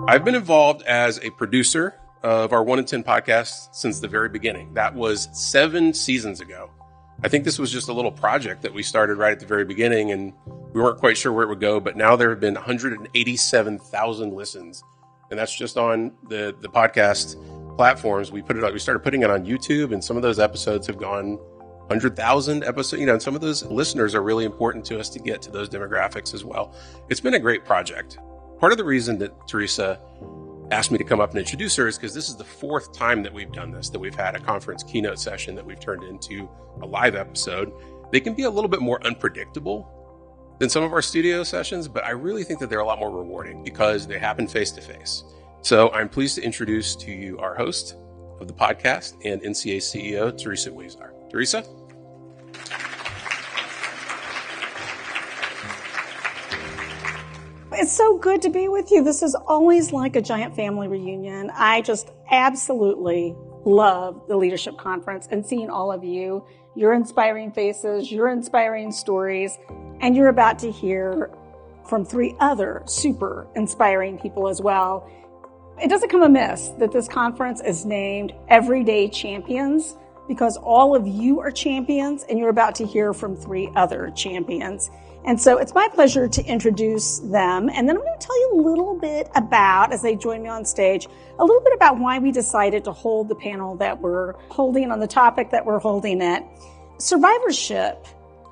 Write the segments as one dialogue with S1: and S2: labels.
S1: I've been involved as a producer of our 1 in 10 podcast since the very beginning. That was 7 seasons ago. I think this was just a little project that we started right at the very beginning, and we weren't quite sure where it would go, but now there have been 187,000 listens, and that's just on the podcast platforms. We started putting it on YouTube, and some of those episodes have gone 100,000 episodes, and some of those listeners are really important to us to get to those demographics as well. It's been a great project. Part of the reason that Teresa asked me to come up and introduce her is because this is the 4th time that we've done this, that we've had a conference keynote session that we've turned into a live episode. They can be a little bit more unpredictable than some of our studio sessions, but I really think that they're a lot more rewarding because they happen face to face. So I'm pleased to introduce to you our host of the podcast and NCA CEO, Teresa Weisar. Teresa?
S2: It's so good to be with you. This is always like a giant family reunion. I just absolutely love the Leadership Conference and seeing all of you, your inspiring faces, your inspiring stories, and you're about to hear from 3 other super inspiring people as well. It doesn't come amiss that this conference is named Everyday Champions because all of you are champions and you're about to hear from 3 other champions. And so it's my pleasure to introduce them. And then I'm going to tell you a little bit about, as they join me on stage, a little bit about why we decided to hold the panel that we're holding on the topic that we're holding it. Survivorship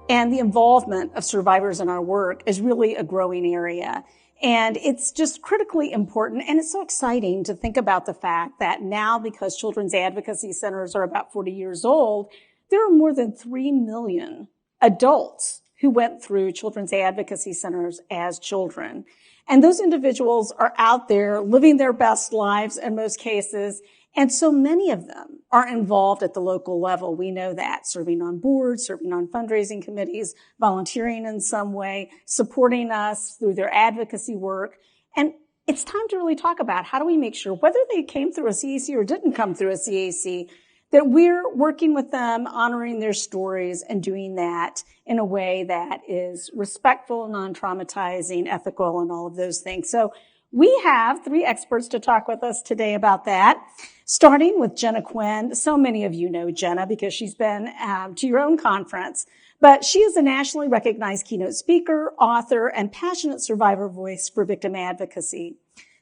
S2: and the involvement of survivors in our work is really a growing area. And it's just critically important. And it's so exciting to think about the fact that now, because children's advocacy centers are about 40 years old, there are more than 3 million adults who went through children's advocacy centers as children. And those individuals are out there living their best lives in most cases. And so many of them are involved at the local level. We know that, serving on boards, serving on fundraising committees, volunteering in some way, supporting us through their advocacy work. And it's time to really talk about how do we make sure, whether they came through a CAC or didn't come through a CAC, that we're working with them, honoring their stories, and doing that in a way that is respectful, non-traumatizing, ethical, and all of those things. So we have 3 experts to talk with us today about that, starting with Jenna Quinn. So many of you know Jenna because she's been to your own conference, but she is a nationally recognized keynote speaker, author, and passionate survivor voice for victim advocacy.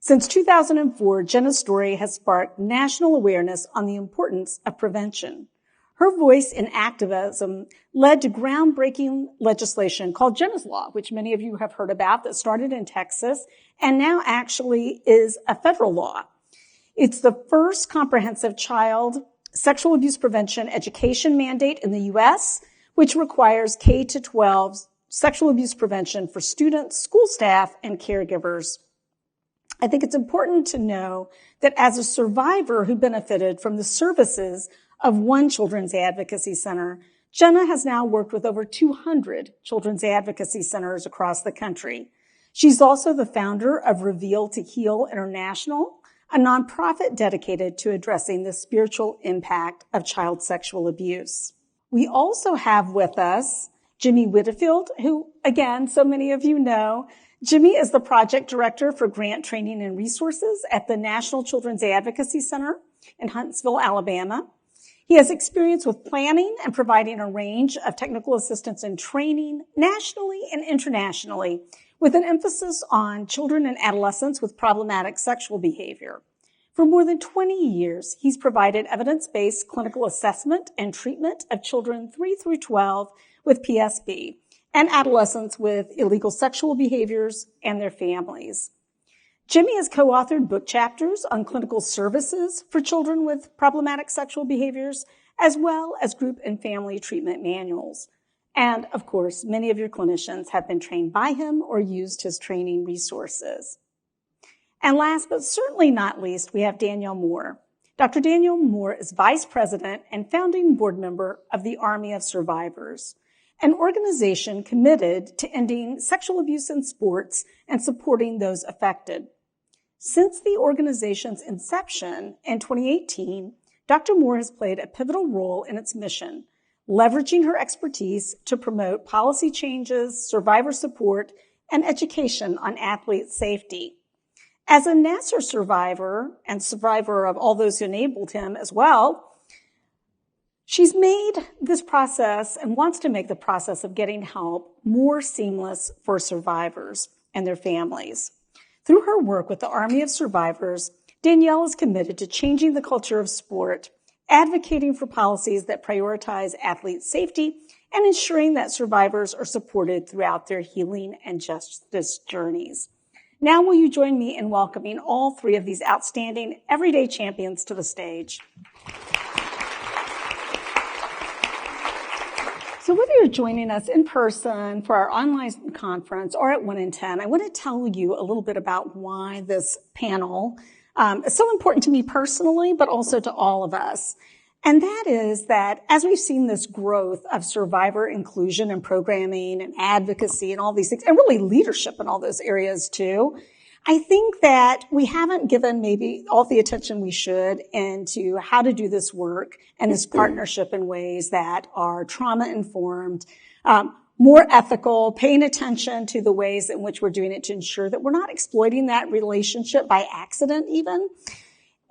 S2: Since 2004, Jenna's story has sparked national awareness on the importance of prevention. Her voice in activism led to groundbreaking legislation called Jenna's Law, which many of you have heard about, that started in Texas and now actually is a federal law. It's the first comprehensive child sexual abuse prevention education mandate in the U.S., which requires K-12 sexual abuse prevention for students, school staff, and caregivers. I think it's important to know that as a survivor who benefited from the services of one children's advocacy center, Jenna has now worked with over 200 children's advocacy centers across the country. She's also the founder of Reveal to Heal International, a nonprofit dedicated to addressing the spiritual impact of child sexual abuse. We also have with us Jimmy Widdifield, who, again, so many of you know. Jimmy is the project director for grant training and resources at the National Children's Advocacy Center in Huntsville, Alabama. He has experience with planning and providing a range of technical assistance and training nationally and internationally, with an emphasis on children and adolescents with problematic sexual behavior. For more than 20 years, he's provided evidence-based clinical assessment and treatment of children 3 through 12 with PSB and adolescents with illegal sexual behaviors and their families. Jimmy has co-authored book chapters on clinical services for children with problematic sexual behaviors, as well as group and family treatment manuals. And, of course, many of your clinicians have been trained by him or used his training resources. And last but certainly not least, we have Danielle Moore. Dr. Danielle Moore is Vice President and founding board member of the Army of Survivors, an organization committed to ending sexual abuse in sports and supporting those affected. Since the organization's inception in 2018, Dr. Moore has played a pivotal role in its mission, leveraging her expertise to promote policy changes, survivor support, and education on athlete safety. As a Nassar survivor and survivor of all those who enabled him as well, she's made this process and wants to make the process of getting help more seamless for survivors and their families. Through her work with the Army of Survivors, Danielle is committed to changing the culture of sport, advocating for policies that prioritize athlete safety, and ensuring that survivors are supported throughout their healing and justice journeys. Now will you join me in welcoming all three of these outstanding everyday champions to the stage? So whether you're joining us in person for our online conference or at 1 in 10, I want to tell you a little bit about why this panel is so important to me personally, but also to all of us. And that is that as we've seen this growth of survivor inclusion and programming and advocacy and all these things, and really leadership in all those areas too, I think that we haven't given maybe all the attention we should into how to do this work and this partnership in ways that are trauma-informed, more ethical, paying attention to the ways in which we're doing it to ensure that we're not exploiting that relationship by accident even.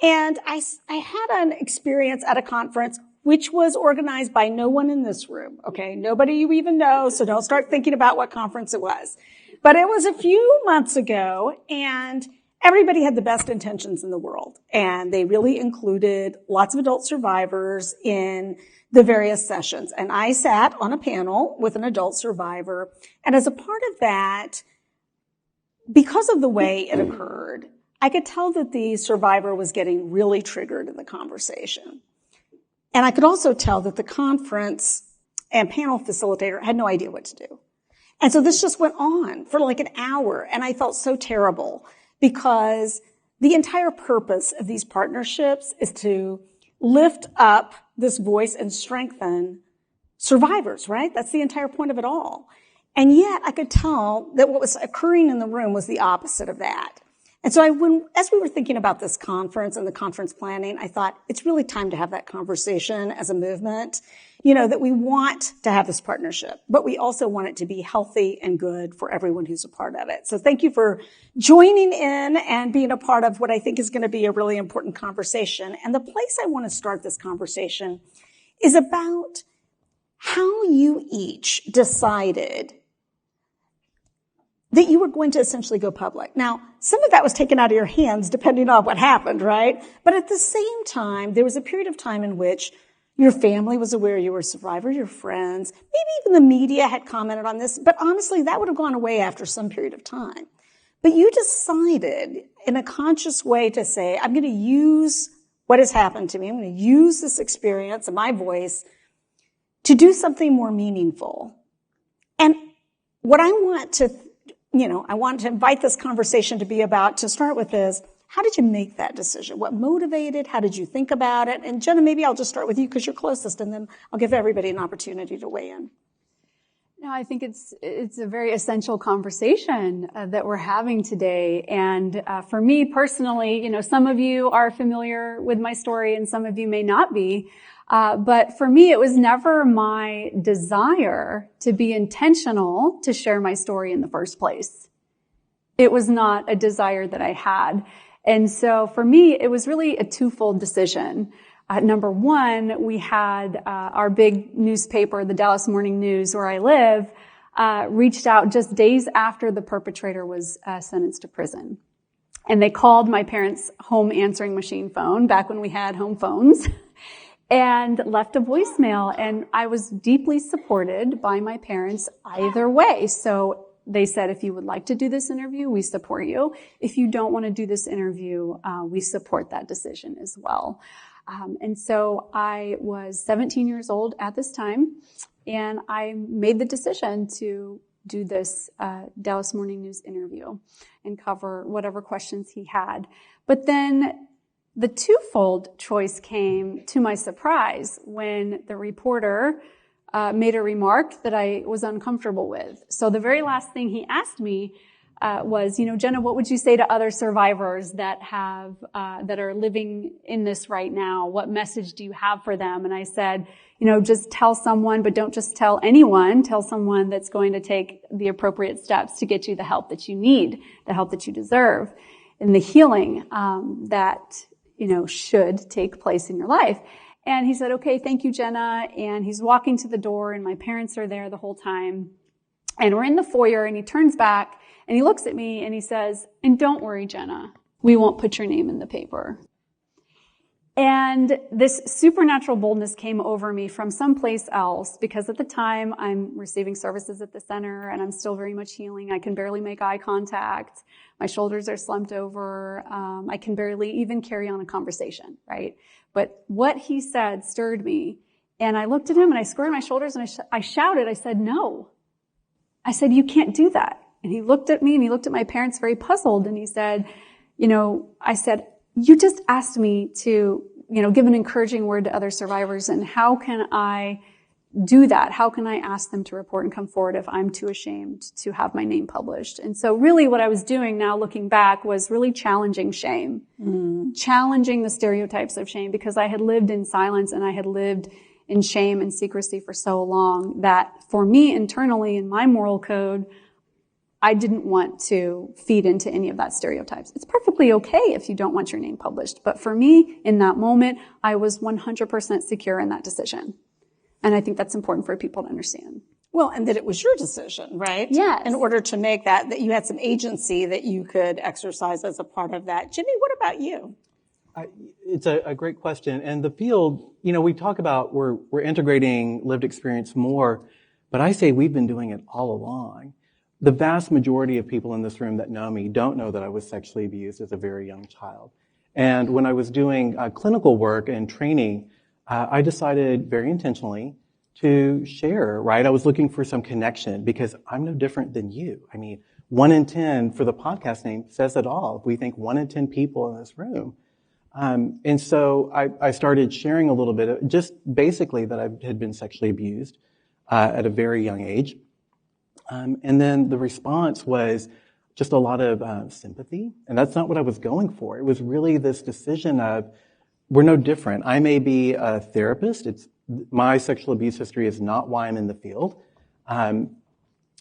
S2: And I had an experience at a conference which was organized by no one in this room, okay? Nobody you even know, so don't start thinking about what conference it was. But it was a few months ago, and everybody had the best intentions in the world. And they really included lots of adult survivors in the various sessions. And I sat on a panel with an adult survivor. And as a part of that, because of the way it occurred, I could tell that the survivor was getting really triggered in the conversation. And I could also tell that the conference and panel facilitator had no idea what to do. And so this just went on for like an hour, and I felt so terrible because the entire purpose of these partnerships is to lift up this voice and strengthen survivors, right? That's the entire point of it all. And yet I could tell that what was occurring in the room was the opposite of that. And so as we were thinking about this conference and the conference planning, I thought it's really time to have that conversation as a movement, that we want to have this partnership, but we also want it to be healthy and good for everyone who's a part of it. So thank you for joining in and being a part of what I think is going to be a really important conversation. And the place I want to start this conversation is about how you each decided that you were going to essentially go public. Now, some of that was taken out of your hands depending on what happened, right? But at the same time, there was a period of time in which your family was aware you were a survivor, your friends, maybe even the media had commented on this, but honestly, that would have gone away after some period of time. But you decided in a conscious way to say, I'm going to use what has happened to me. I'm going to use this experience and my voice to do something more meaningful. And what I want to invite this conversation to be about, to start with, is how did you make that decision? What motivated? How did you think about it? And Jenna, maybe I'll just start with you because you're closest, and then I'll give everybody an opportunity to weigh in.
S3: No, I think it's a very essential conversation that we're having today. And for me personally, some of you are familiar with my story and some of you may not be. But for me, it was never my desire to be intentional to share my story in the first place. It was not a desire that I had. And so for me, it was really a twofold decision. Number one, we had our big newspaper, the Dallas Morning News, where I live, reached out just days after the perpetrator was sentenced to prison. And they called my parents' home answering machine phone, back when we had home phones, and left a voicemail. And I was deeply supported by my parents either way. So they said, if you would like to do this interview, we support you. If you don't want to do this interview, we support that decision as well. And so I was 17 years old at this time, and I made the decision to do this Dallas Morning News interview and cover whatever questions he had. But then the twofold choice came to my surprise when the reporter made a remark that I was uncomfortable with. So the very last thing he asked me was, Jenna, what would you say to other survivors that are living in this right now? What message do you have for them? And I said, just tell someone, but don't just tell anyone. Tell someone that's going to take the appropriate steps to get you the help that you need, the help that you deserve. the healing that, should take place in your life. And he said, okay, thank you, Jenna. And he's walking to the door, and my parents are there the whole time. And we're in the foyer, and he turns back, and he looks at me, and he says, and don't worry, Jenna, we won't put your name in the paper. And this supernatural boldness came over me from someplace else, because at the time I'm receiving services at the center and I'm still very much healing. I can barely make eye contact. My shoulders are slumped over. I can barely even carry on a conversation, right? But what he said stirred me. And I looked at him and I squared my shoulders and I shouted, I said, no. I said, you can't do that. And he looked at me and he looked at my parents very puzzled. And he said, I said, you just asked me to, give an encouraging word to other survivors. And how can I do that? How can I ask them to report and come forward if I'm too ashamed to have my name published? And so really what I was doing now looking back was really challenging shame, challenging the stereotypes of shame, because I had lived in silence and I had lived in shame and secrecy for so long that for me internally in my moral code, I didn't want to feed into any of that stereotypes. It's perfectly okay if you don't want your name published. But for me, in that moment, I was 100% secure in that decision. And I think that's important for people to understand.
S2: Well, and that it was your decision, right?
S3: Yes.
S2: In order to make that you had some agency that you could exercise as a part of that. Jimmy, what about you?
S4: It's a great question. And the field, we talk about we're integrating lived experience more, but I say we've been doing it all along. The vast majority of people in this room that know me don't know that I was sexually abused as a very young child. And when I was doing clinical work and training, I decided very intentionally to share, right? I was looking for some connection because I'm no different than you. 1 in 10 for the podcast name says it all. We think 1 in 10 people in this room. And so I started sharing a little bit of just basically that I had been sexually abused at a very young age. And then the response was just a lot of sympathy. And that's not what I was going for. It was really this decision of, we're no different. I may be a therapist. My sexual abuse history is not why I'm in the field.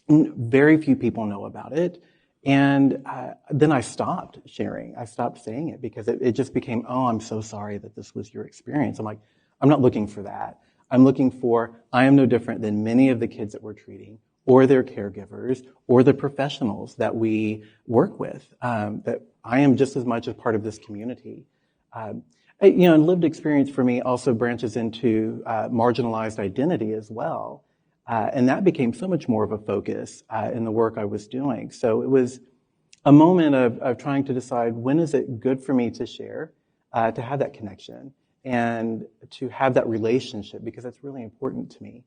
S4: Very few people know about it. And then I stopped sharing. I stopped saying it because it just became, oh, I'm so sorry that this was your experience. I'm like, I'm not looking for that. I'm looking for, I am no different than many of the kids that we're treating, or their caregivers, or the professionals that we work with, that I am just as much a part of this community. And lived experience for me also branches into marginalized identity as well. And that became so much more of a focus in the work I was doing. So it was a moment of trying to decide, when is it good for me to share, to have that connection, and to have that relationship, because that's really important to me.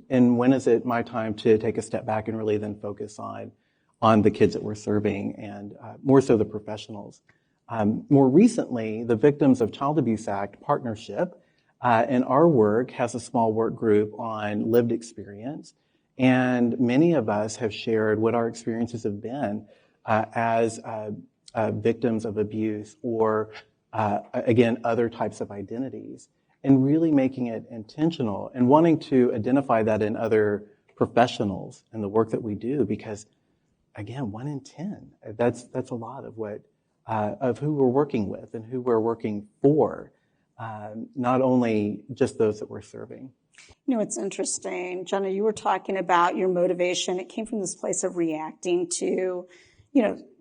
S4: And when is it my time to take a step back and really then focus on the kids that we're serving, and more so the professionals. More recently, the Victims of Child Abuse Act partnership and our work has a small work group on lived experience. And many of us have shared what our experiences have been as victims of abuse, or again, other types of identities. And really making it intentional and wanting to identify that in other professionals and the work that we do, because again, 1 in 10, that's a lot of of who we're working with and who we're working for, not only just those that we're serving.
S2: It's interesting. Jenna, you were talking about your motivation. It came from this place of reacting to,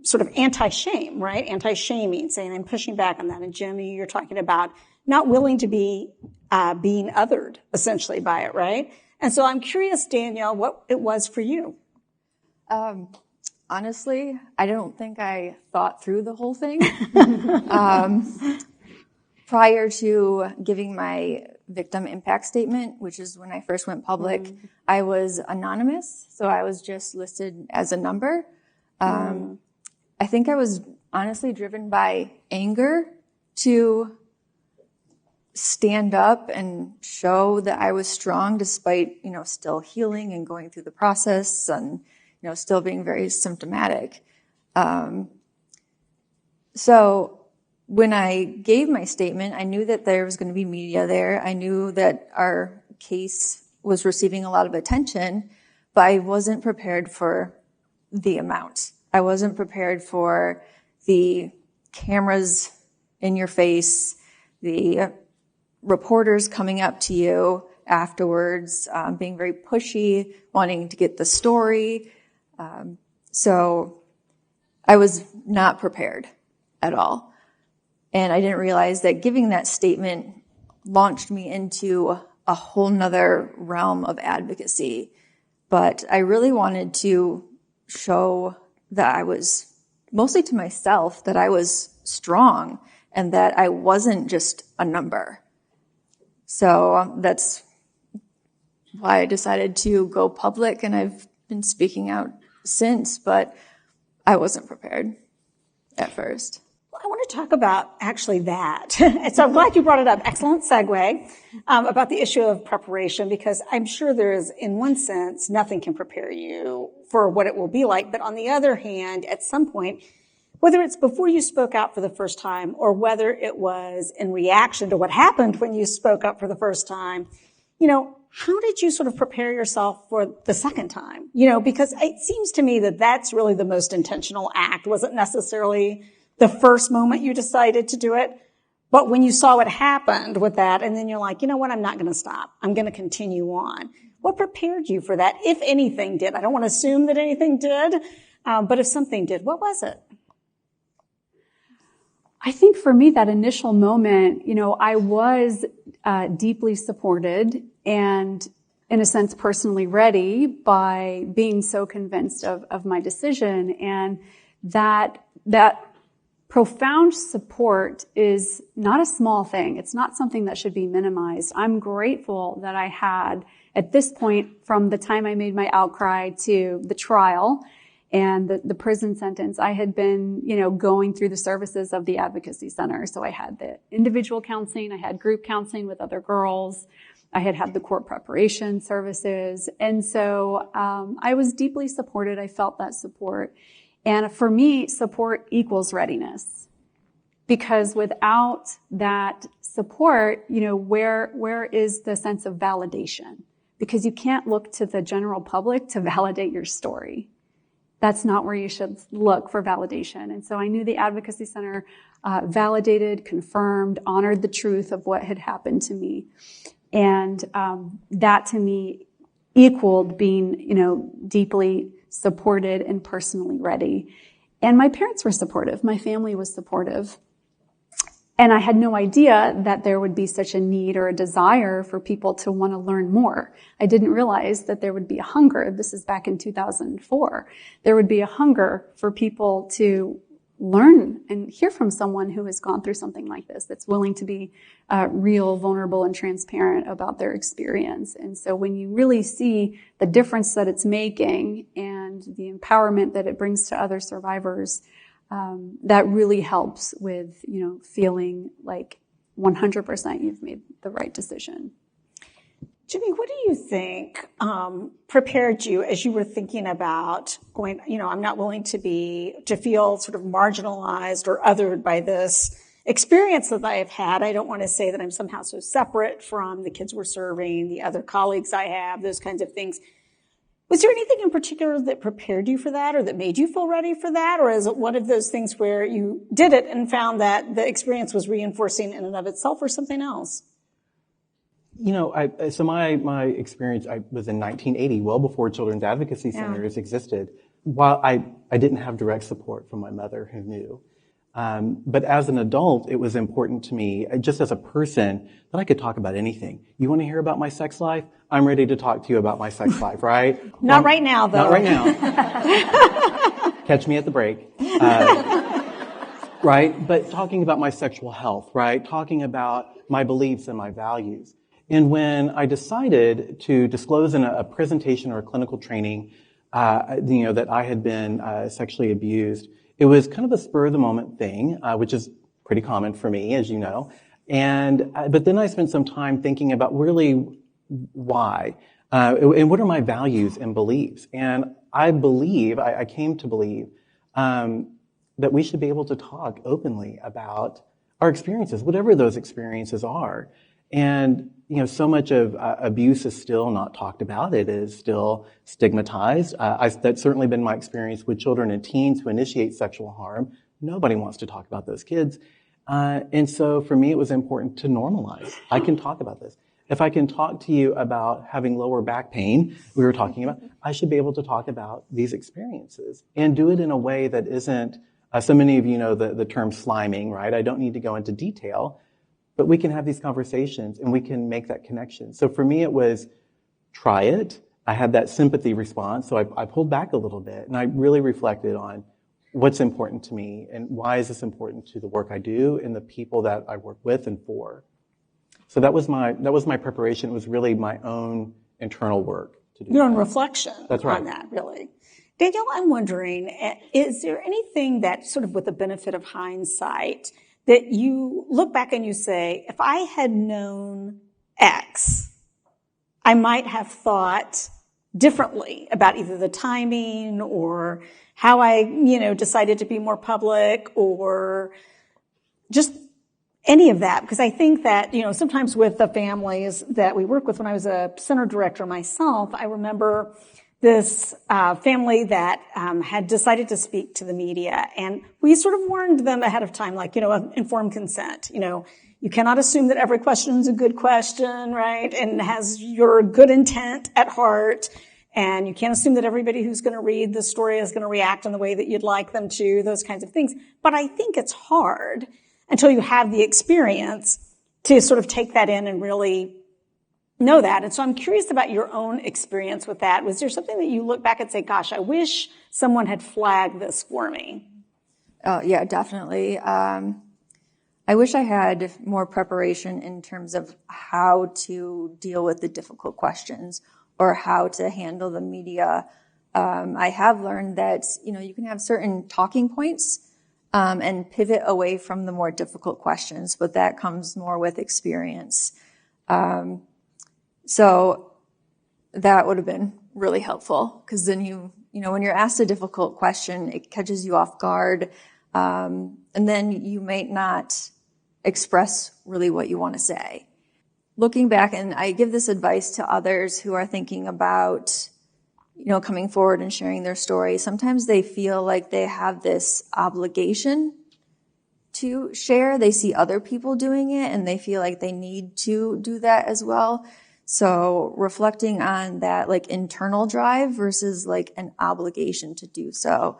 S2: sort of anti-shame, right? Anti-shaming, saying I'm pushing back on that. And Jimmy, you're talking about not willing to be being othered, essentially, by it, right? And so I'm curious, Danielle, what it was for you.
S5: Honestly, I don't think I thought through the whole thing. Prior to giving my victim impact statement, which is when I first went public, I was anonymous, so I was just listed as a number. I think I was honestly driven by anger to stand up and show that I was strong despite, still healing and going through the process and, still being very symptomatic. So when I gave my statement, I knew that there was going to be media there. I knew that our case was receiving a lot of attention, but I wasn't prepared for the amount. I wasn't prepared for the cameras in your face, the reporters coming up to you afterwards, being very pushy, wanting to get the story. So I was not prepared at all. And I didn't realize that giving that statement launched me into a whole nother realm of advocacy. But I really wanted to show that I was, mostly to myself, that I was strong and that I wasn't just a number. So that's why I decided to go public, and I've been speaking out since, but I wasn't prepared at first.
S2: I want to talk about actually that. So I'm glad you brought it up. Excellent segue about the issue of preparation, because I'm sure there is, in one sense, nothing can prepare you for what it will be like. But on the other hand, at some point, whether it's before you spoke out for the first time or whether it was in reaction to what happened when you spoke up for the first time, how did you sort of prepare yourself for the second time? Because it seems to me that that's really the most intentional act. Wasn't necessarily the first moment you decided to do it, but when you saw what happened with that, and then you're like, you know what, I'm not going to stop. I'm going to continue on. What prepared you for that, if anything did? I don't want to assume that anything did, but if something did, what was it?
S3: I think for me, that initial moment, I was deeply supported and, in a sense, personally ready by being so convinced of my decision. And that profound support is not a small thing. It's not something that should be minimized. I'm grateful that I had, at this point, from the time I made my outcry to the trial and the prison sentence, I had been, going through the services of the Advocacy Center. So I had the individual counseling, I had group counseling with other girls, I had the court preparation services. And so I was deeply supported. I felt that support. And for me, support equals readiness. Because without that support, where is the sense of validation? Because you can't look to the general public to validate your story. That's not where you should look for validation. And so I knew the Advocacy Center validated, confirmed, honored the truth of what had happened to me. And that to me equaled being, deeply supported and personally ready. And my parents were supportive. My family was supportive. And I had no idea that there would be such a need or a desire for people to want to learn more. I didn't realize that there would be a hunger. This is back in 2004. There would be a hunger for people to learn and hear from someone who has gone through something like this, that's willing to be real, vulnerable, and transparent about their experience. And so when you really see the difference that it's making and the empowerment that it brings to other survivors, that really helps with, feeling like 100% you've made the right decision.
S2: Jimmy, what do you think prepared you as you were thinking about going, I'm not willing to feel sort of marginalized or othered by this experience that I have had. I don't want to say that I'm somehow so separate from the kids we're serving, the other colleagues I have, those kinds of things. Was there anything in particular that prepared you for that or that made you feel ready for that? Or is it one of those things where you did it and found that the experience was reinforcing in and of itself or something else?
S4: So my experience, I was in 1980, well before Children's Advocacy Centers existed. While I didn't have direct support from my mother who knew. But as an adult, it was important to me, just as a person, that I could talk about anything. You want to hear about my sex life? I'm ready to talk to you about my sex life, right?
S2: Not right now, though.
S4: Not right now. Catch me at the break. Right? But talking about my sexual health, right? Talking about my beliefs and my values. And when I decided to disclose in a presentation or a clinical training, that I had been sexually abused, it was kind of a spur of the moment thing, which is pretty common for me, as you know. But then I spent some time thinking about really why, and what are my values and beliefs. And I came to believe, that we should be able to talk openly about our experiences, whatever those experiences are. And, so much of abuse is still not talked about. It is still stigmatized. That's certainly been my experience with children and teens who initiate sexual harm. Nobody wants to talk about those kids. And so for me, it was important to normalize. I can talk about this. If I can talk to you about having lower back pain, we were talking about, I should be able to talk about these experiences and do it in a way that isn't, so many of you know the term sliming, right? I don't need to go into detail, but we can have these conversations and we can make that connection. So for me, it was try it. I had that sympathy response, so I pulled back a little bit and I really reflected on what's important to me and why is this important to the work I do and the people that I work with and for. So that was my preparation. It was really my own internal work to do.
S2: Your own reflection.
S4: That's right.
S2: On that, really. Danielle, I'm wondering, is there anything that sort of with the benefit of hindsight that you look back and you say, if I had known X, I might have thought differently about either the timing or how I, decided to be more public or just any of that? Because I think that, sometimes with the families that we work with, when I was a center director myself, I remember this family that had decided to speak to the media, and we sort of warned them ahead of time, like, informed consent. You cannot assume that every question is a good question, right, and has your good intent at heart, and you can't assume that everybody who's going to read the story is going to react in the way that you'd like them to, those kinds of things. But I think it's hard until you have the experience to sort of take that in and really know that. And so I'm curious about your own experience with that. Was there something that you look back and say, gosh, I wish someone had flagged this for me?
S5: Yeah, definitely. I wish I had more preparation in terms of how to deal with the difficult questions or how to handle the media. I have learned that, you can have certain talking points and pivot away from the more difficult questions, but that comes more with experience. So that would have been really helpful because then when you're asked a difficult question, it catches you off guard. And then you might not express really what you want to say. Looking back, and I give this advice to others who are thinking about, coming forward and sharing their story. Sometimes they feel like they have this obligation to share. They see other people doing it and they feel like they need to do that as well. So reflecting on that like internal drive versus like an obligation to do so.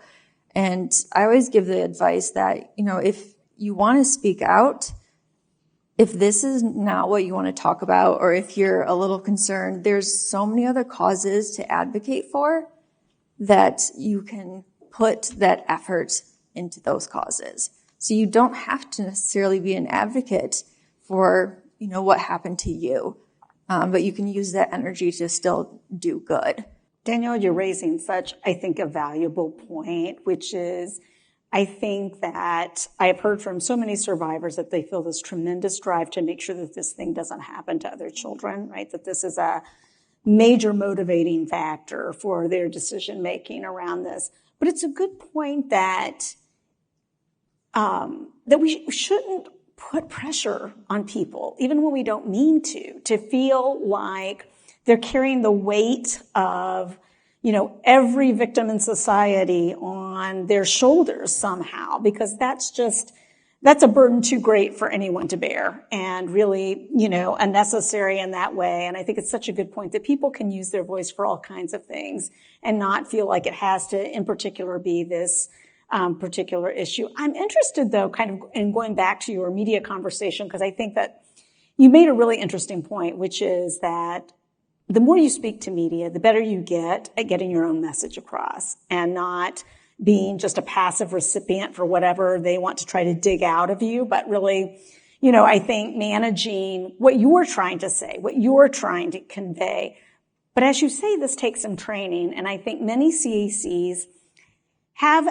S5: And I always give the advice that, if you want to speak out, if this is not what you want to talk about, or if you're a little concerned, there's so many other causes to advocate for that you can put that effort into those causes. So you don't have to necessarily be an advocate for, what happened to you. But you can use that energy to still do good.
S2: Danielle, you're raising such, I think, a valuable point, which is, I think that I have heard from so many survivors that they feel this tremendous drive to make sure that this thing doesn't happen to other children, right? That this is a major motivating factor for their decision making around this. But it's a good point that we shouldn't put pressure on people, even when we don't mean to feel like they're carrying the weight of every victim in society on their shoulders somehow, because that's a burden too great for anyone to bear and really, unnecessary in that way. And I think it's such a good point that people can use their voice for all kinds of things and not feel like it has to, in particular, be this particular issue. I'm interested, though, kind of in going back to your media conversation, because I think that you made a really interesting point, which is that the more you speak to media, the better you get at getting your own message across and not being just a passive recipient for whatever they want to try to dig out of you, but really, I think managing what you're trying to say, what you're trying to convey. But as you say, this takes some training, and I think many CACs have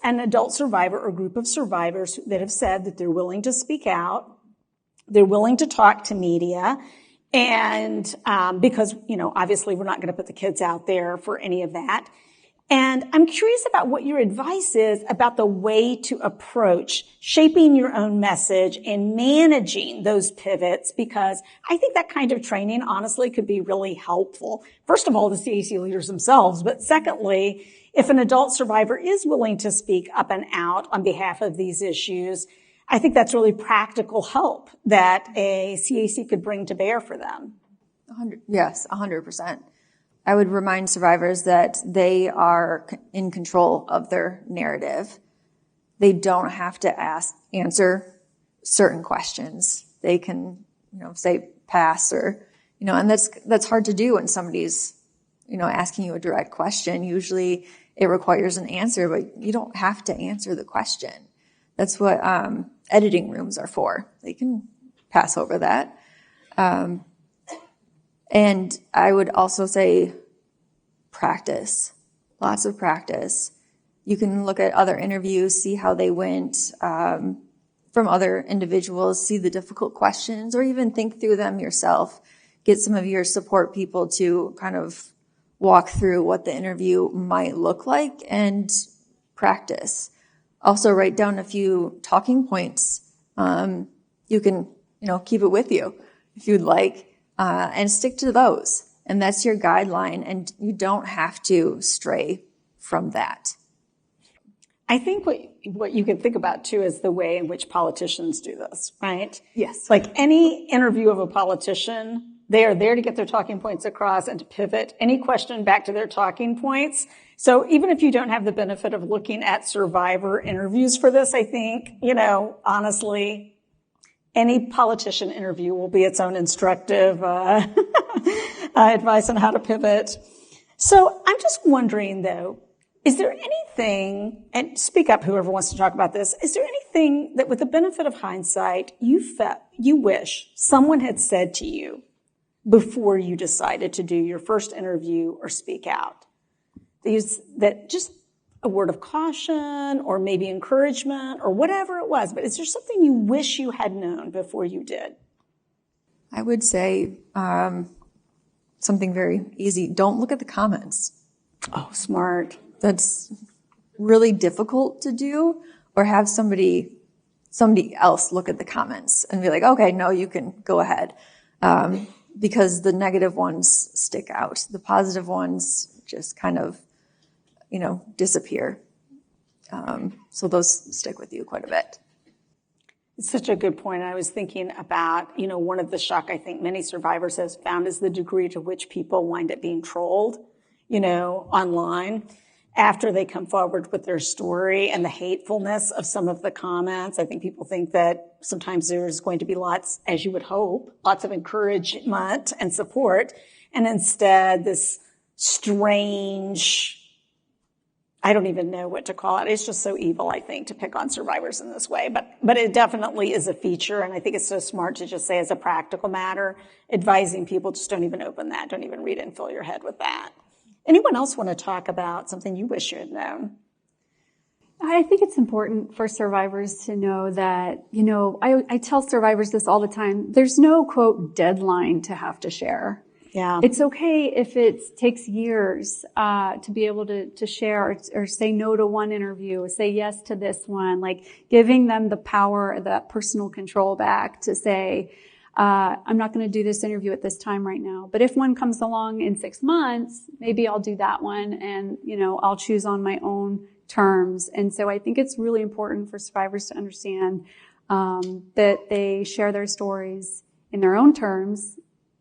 S2: an adult survivor or group of survivors that have said that they're willing to speak out, they're willing to talk to media, and because, obviously we're not going to put the kids out there for any of that. And I'm curious about what your advice is about the way to approach shaping your own message and managing those pivots, because I think that kind of training, honestly, could be really helpful. First of all, the CAC leaders themselves, but secondly, if an adult survivor is willing to speak up and out on behalf of these issues, I think that's really practical help that a CAC could bring to bear for them.
S5: Yes, 100%. I would remind survivors that they are in control of their narrative. They don't have to answer certain questions. They can, say pass or, and that's hard to do when somebody's, asking you a direct question. Usually it requires an answer, but you don't have to answer the question. That's what editing rooms are for. They can pass over that. And I would also say practice, lots of practice. You can look at other interviews, see how they went from other individuals, see the difficult questions, or even think through them yourself. Get some of your support people to kind of walk through what the interview might look like and practice. Also write down a few talking points. You can, keep it with you if you'd like. And stick to those. And that's your guideline. And you don't have to stray from that.
S2: I think what you can think about too is the way in which politicians do this, right?
S5: Yes.
S2: Like any interview of a politician, they are there to get their talking points across and to pivot any question back to their talking points. So even if you don't have the benefit of looking at survivor interviews for this, I think, honestly, any politician interview will be its own instructive advice on how to pivot. So I'm just wondering, though, is there anything, and speak up whoever wants to talk about this, is there anything that with the benefit of hindsight you wish someone had said to you before you decided to do your first interview or speak out? That just a word of caution or maybe encouragement or whatever it was, but is there something you wish you had known before you did?
S5: I would say something very easy. Don't look at the comments.
S2: Oh, smart.
S5: That's really difficult to do, or have somebody else look at the comments and be like, okay, no, you can go ahead. Because the negative ones stick out. The positive ones just kind of disappear. So those stick with you quite a bit.
S2: It's such a good point. I was thinking about, one of the shock I think many survivors have found is the degree to which people wind up being trolled, online after they come forward with their story, and the hatefulness of some of the comments. I think people think that sometimes there's going to be lots, as you would hope, lots of encouragement and support. And instead this strange, I don't even know what to call it. It's just so evil, I think, to pick on survivors in this way. But it definitely is a feature, and I think it's so smart to just say as a practical matter, advising people just don't even open that, don't even read it and fill your head with that. Anyone else want to talk about something you wish you had known?
S3: I think it's important for survivors to know that, I tell survivors this all the time. There's no, quote, deadline to have to share.
S2: Yeah.
S3: It's okay if it takes years to be able to share or say no to one interview or say yes to this one, like giving them the power, that personal control back to say, I'm not going to do this interview at this time right now. But if one comes along in 6 months, maybe I'll do that one and, I'll choose on my own terms. And so I think it's really important for survivors to understand that they share their stories in their own terms,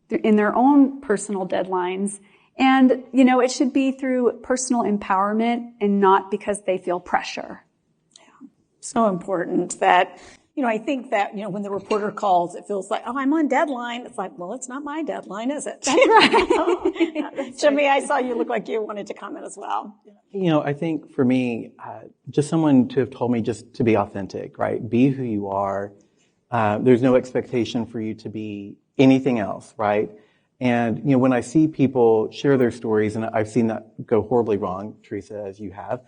S3: in their own personal deadlines. And, it should be through personal empowerment and not because they feel pressure.
S2: Yeah. So important that, I think that, when the reporter calls, it feels like, oh, I'm on deadline. It's like, well, it's not my deadline, is it? That's right. Jimmy, I saw you look like you wanted to comment as well.
S4: I think for me, just someone to have told me just to be authentic, right? Be who you are. There's no expectation for you to be anything else, right? And, when I see people share their stories, and I've seen that go horribly wrong, Teresa, as you have,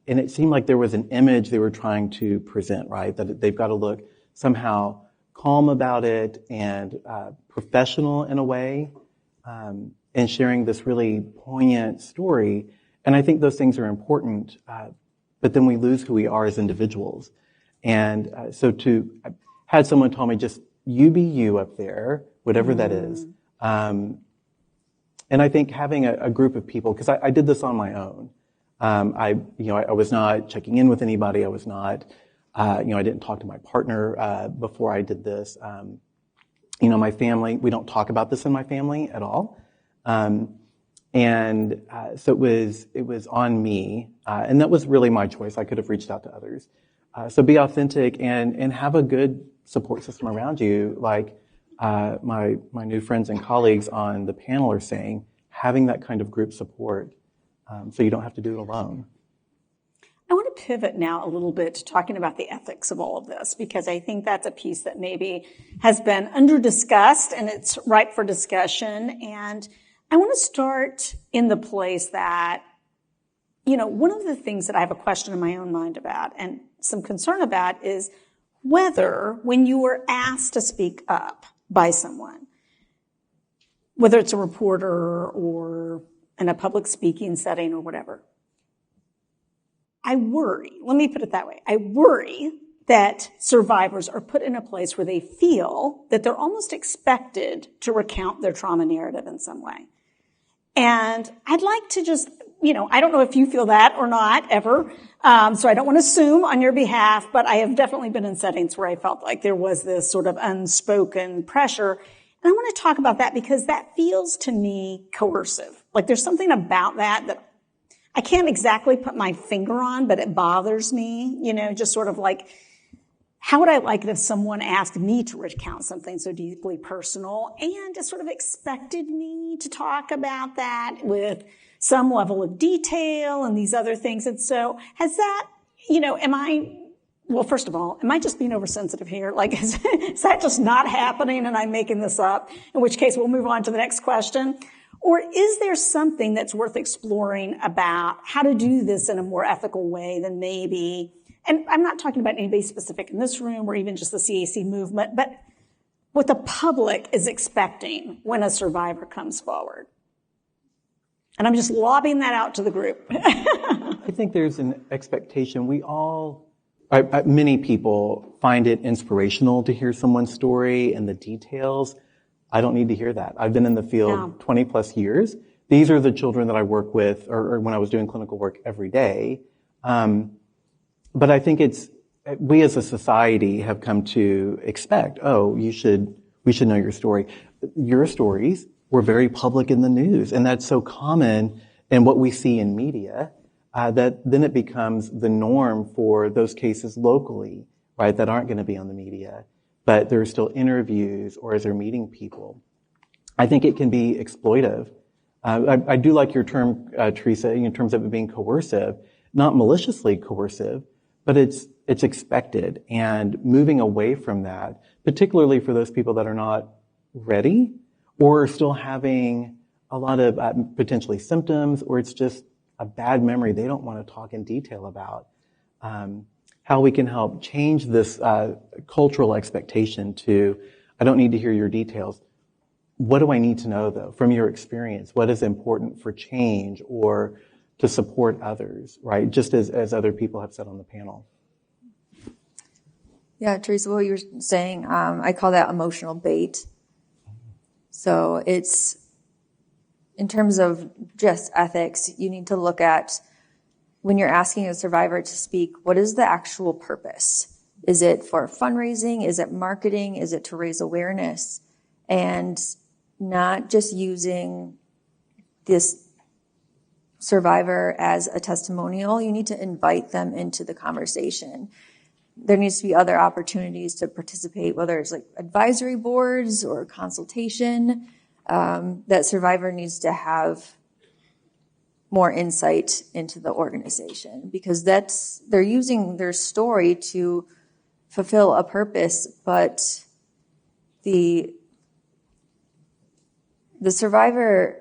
S4: and it seemed like there was an image they were trying to present, right? That they've got to look somehow calm about it and professional in a way, and sharing this really poignant story. And I think those things are important, but then we lose who we are as individuals. And I had someone tell me, just you be you up there, whatever that is. And I think having a group of people, because I did this on my own. I was not checking in with anybody. I was not, I didn't talk to my partner before I did this. My family, we don't talk about this in my family at all. So it was on me, and that was really my choice. I could have reached out to others. So be authentic and have a good support system around you. Like my new friends and colleagues on the panel are saying, having that kind of group support, so you don't have to do it alone.
S2: I want to pivot now a little bit to talking about the ethics of all of this, because I think that's a piece that maybe has been under-discussed and it's ripe for discussion. And I want to start in the place that, one of the things that I have a question in my own mind about and some concern about is whether when you were asked to speak up by someone, whether it's a reporter or in a public speaking setting or whatever, I worry, let me put it that way, I worry that survivors are put in a place where they feel that they're almost expected to recount their trauma narrative in some way. And I'd like to just, I don't know if you feel that or not ever, so I don't want to assume on your behalf, but I have definitely been in settings where I felt like there was this sort of unspoken pressure. And I want to talk about that because that feels to me coercive. Like there's something about that I can't exactly put my finger on, but it bothers me, just sort of like, how would I like it if someone asked me to recount something so deeply personal and just sort of expected me to talk about that with some level of detail and these other things? And so has that, first of all, am I just being oversensitive here? Like, is that just not happening and I'm making this up? In which case we'll move on to the next question. Or is there something that's worth exploring about how to do this in a more ethical way than maybe, and I'm not talking about anybody specific in this room or even just the CAC movement, but what the public is expecting when a survivor comes forward? And I'm just lobbing that out to the group.
S4: I think there's an expectation. Many people find it inspirational to hear someone's story and the details. I don't need to hear that. I've been in the field 20 plus years. These are the children that I work with or when I was doing clinical work every day. But I think we as a society have come to expect, we should know your story. Your stories were very public in the news, and that's so common in what we see in media, that then it becomes the norm for those cases locally, right, that aren't going to be on the media. But there are still interviews or as they're meeting people. I think it can be exploitive. I do like your term, Teresa, in terms of it being coercive, not maliciously coercive, but it's expected. And moving away from that, particularly for those people that are not ready or are still having a lot of potentially symptoms, or it's just a bad memory they don't want to talk in detail about. How we can help change this cultural expectation to, I don't need to hear your details. What do I need to know, though, from your experience? What is important for change or to support others, right? Just as other people have said on the panel.
S5: Yeah, Teresa, what you were saying, I call that emotional bait. So it's, in terms of just ethics, you need to look at, when you're asking a survivor to speak, what is the actual purpose? Is it for fundraising? Is it marketing? Is it to raise awareness? And not just using this survivor as a testimonial. You need to invite them into the conversation. There needs to be other opportunities to participate, whether it's like advisory boards or consultation. That survivor needs to have more insight into the organization, because they're using their story to fulfill a purpose, but the survivor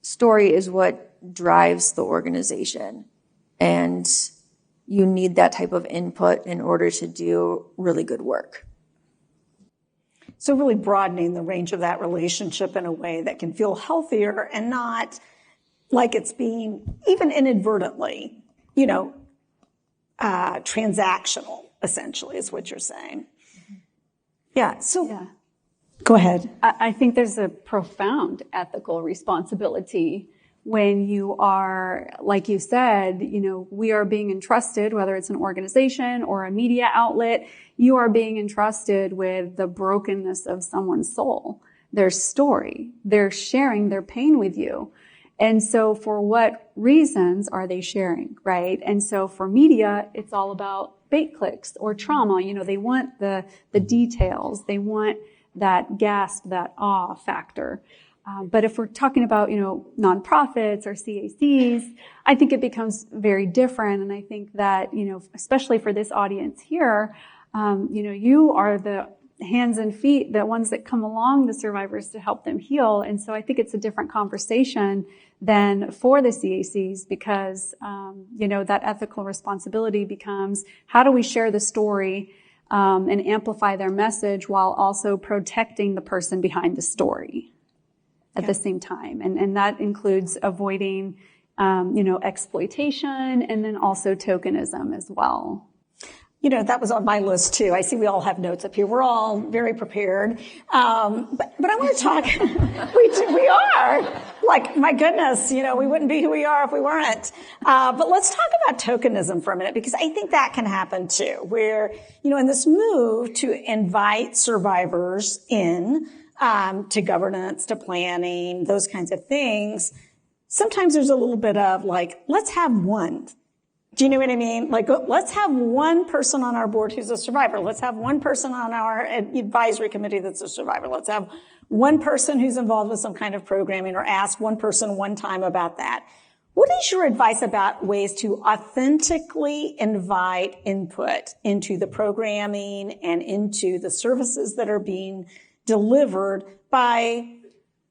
S5: story is what drives the organization, and you need that type of input in order to do really good work.
S2: So really broadening the range of that relationship in a way that can feel healthier and not, like it's being, even inadvertently, transactional, essentially, is what you're saying. Yeah. So go ahead.
S3: I think there's a profound ethical responsibility when you are, like you said, we are being entrusted, whether it's an organization or a media outlet, you are being entrusted with the brokenness of someone's soul, their story. They're sharing their pain with you. And so for what reasons are they sharing, right? And so for media, it's all about bait clicks or trauma. They want the details. They want that gasp, that awe factor. But if we're talking about, nonprofits or CACs, I think it becomes very different. And I think that, especially for this audience here, you are the hands and feet, the ones that come along the survivors to help them heal. And so I think it's a different conversation than for the CACs because, that ethical responsibility becomes how do we share the story and amplify their message while also protecting the person behind the story at the same time. And that includes avoiding, exploitation and then also tokenism as well.
S2: That was on my list too. I see we all have notes up here. We're all very prepared. But I want to talk, we are. Like, my goodness, we wouldn't be who we are if we weren't. But let's talk about tokenism for a minute because I think that can happen too, where, in this move to invite survivors in, to governance, to planning, those kinds of things, sometimes there's a little bit of like, let's have one. Do you know what I mean? Like, let's have one person on our board who's a survivor. Let's have one person on our advisory committee that's a survivor. Let's have one person who's involved with some kind of programming or ask one person one time about that. What is your advice about ways to authentically invite input into the programming and into the services that are being delivered by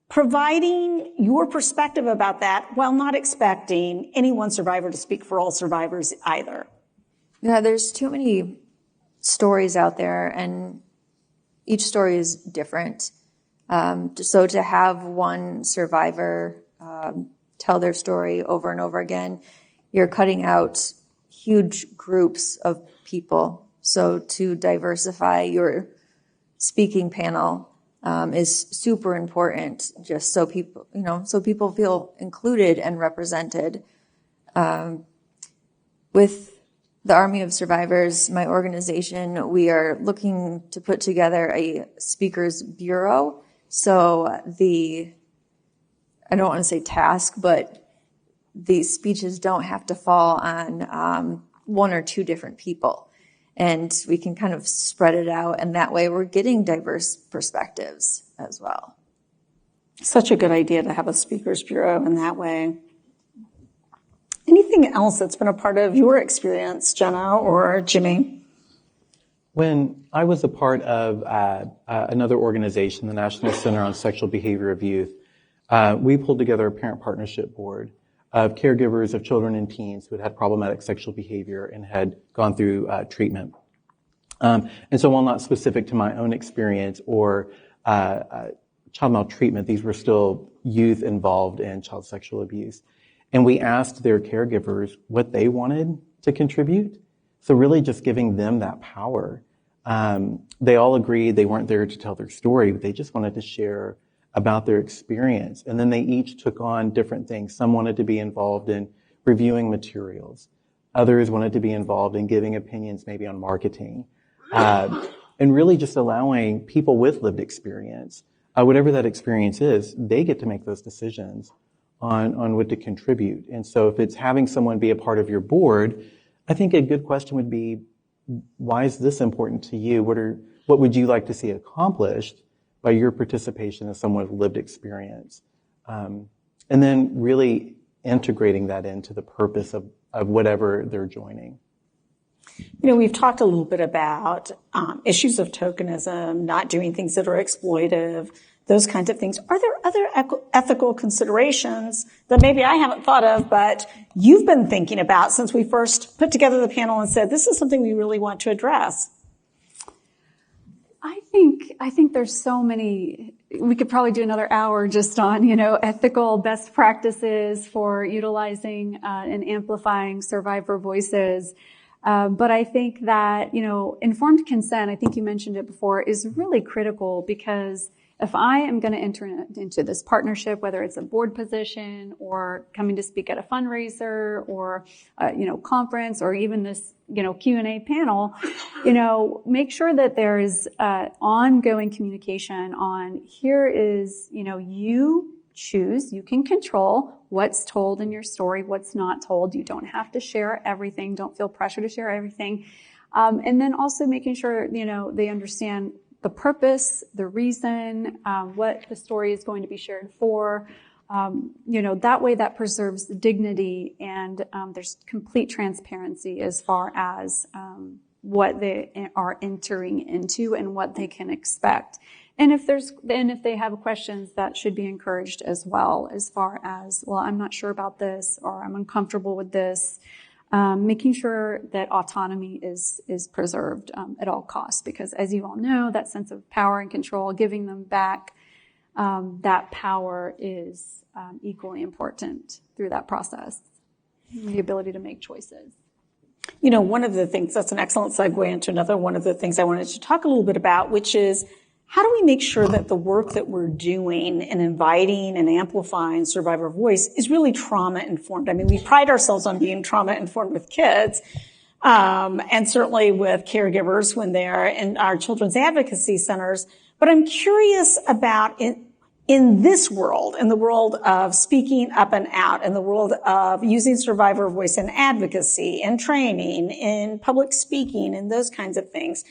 S2: providing your perspective about that while not expecting any one survivor to speak for all survivors either?
S5: Yeah, there's too many stories out there, and each story is different. So to have one survivor tell their story over and over again, you're cutting out huge groups of people. So to diversify your speaking panel is super important, just so people, so people feel included and represented. With the Army of Survivors, my organization, we are looking to put together a speakers bureau. So I don't want to say task, but the speeches don't have to fall on one or two different people. And we can kind of spread it out, and that way we're getting diverse perspectives as well.
S2: Such a good idea to have a speakers bureau in that way. Anything else that's been a part of your experience, Jenna or Jimmy?
S4: When I was a part of another organization, the National Center on Sexual Behavior of Youth, we pulled together a parent partnership board of caregivers of children and teens who had had problematic sexual behavior and had gone through treatment. And so while not specific to my own experience or child maltreatment, these were still youth involved in child sexual abuse. And we asked their caregivers what they wanted to contribute. So really just giving them that power. They all agreed they weren't there to tell their story, but they just wanted to share about their experience. And then they each took on different things. Some wanted to be involved in reviewing materials. Others wanted to be involved in giving opinions maybe on marketing. And really just allowing people with lived experience, whatever that experience is, they get to make those decisions on what to contribute. And so if it's having someone be a part of your board, I think a good question would be, why is this important to you? What would you like to see accomplished by your participation as someone with lived experience? And then really integrating that into the purpose of whatever they're joining.
S2: We've talked a little bit about issues of tokenism, not doing things that are exploitive, those kinds of things. Are there other ethical considerations that maybe I haven't thought of, but you've been thinking about since we first put together the panel and said, this is something we really want to address?
S3: I think there's so many. We could probably do another hour just on, ethical best practices for utilizing and amplifying survivor voices. But I think that, informed consent, I think you mentioned it before, is really critical, because if I am going to enter into this partnership, whether it's a board position or coming to speak at a fundraiser or, conference, or even this, Q&A panel, make sure that there is ongoing communication on, here is, you choose, you can control what's told in your story, what's not told. You don't have to share everything. Don't feel pressure to share everything. And then also making sure, they understand the purpose, the reason, what the story is going to be shared for. That way that preserves the dignity, and there's complete transparency as far as what they are entering into and what they can expect. And if they have questions, that should be encouraged as well, as far as, well, I'm not sure about this, or I'm uncomfortable with this. Making sure that autonomy is preserved at all costs, because as you all know, that sense of power and control, giving them back that power is equally important through that process. The ability to make choices.
S2: One of the things, that's an excellent segue into another one of the things I wanted to talk a little bit about, which is, how do we make sure that the work that we're doing in inviting and amplifying survivor voice is really trauma-informed? I mean, we pride ourselves on being trauma-informed with kids, and certainly with caregivers when they're in our children's advocacy centers. But I'm curious about in this world, in the world of speaking up and out, in the world of using survivor voice in advocacy and training, in public speaking, and those kinds of things,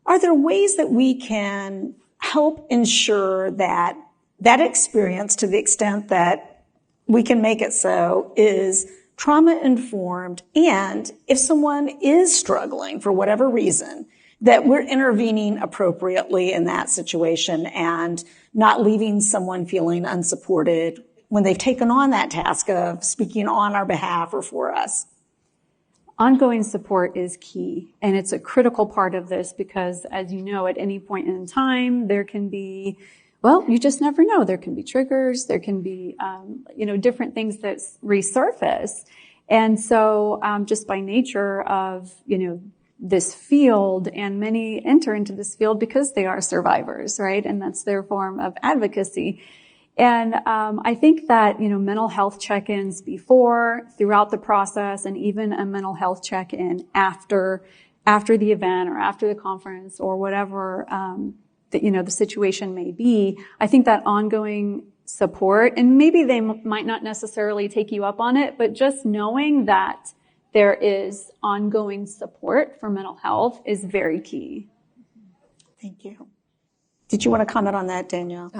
S2: are there ways that we can help ensure that that experience, to the extent that we can make it so, is trauma-informed, and if someone is struggling for whatever reason, that we're intervening appropriately in that situation and not leaving someone feeling unsupported when they've taken on that task of speaking on our behalf or for us?
S3: Ongoing support is key, and it's a critical part of this, because, as you know, at any point in time, there can be, you just never know. There can be triggers, there can be, different things that resurface. And so, just by nature of, this field, and many enter into this field because they are survivors, right? And that's their form of advocacy. And I think that, mental health check-ins before, throughout the process, and even a mental health check-in after the event or after the conference or whatever, the situation may be, I think that ongoing support, and maybe they might not necessarily take you up on it, but just knowing that there is ongoing support for mental health is very key.
S2: Thank you. Did you want to comment on that, Danielle?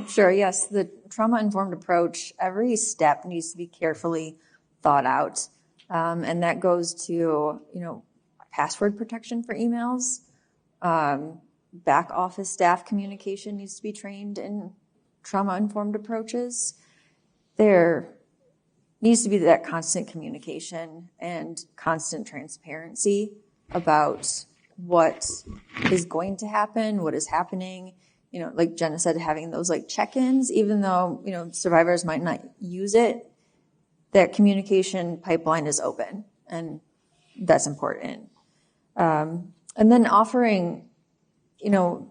S5: Sure, yes. The trauma-informed approach, every step needs to be carefully thought out. And that goes to, password protection for emails. Back office staff communication needs to be trained in trauma-informed approaches. There needs to be that constant communication and constant transparency about what is going to happen, what is happening. Like Jenna said, having those check-ins, even though, survivors might not use it, that communication pipeline is open, and that's important. And then offering,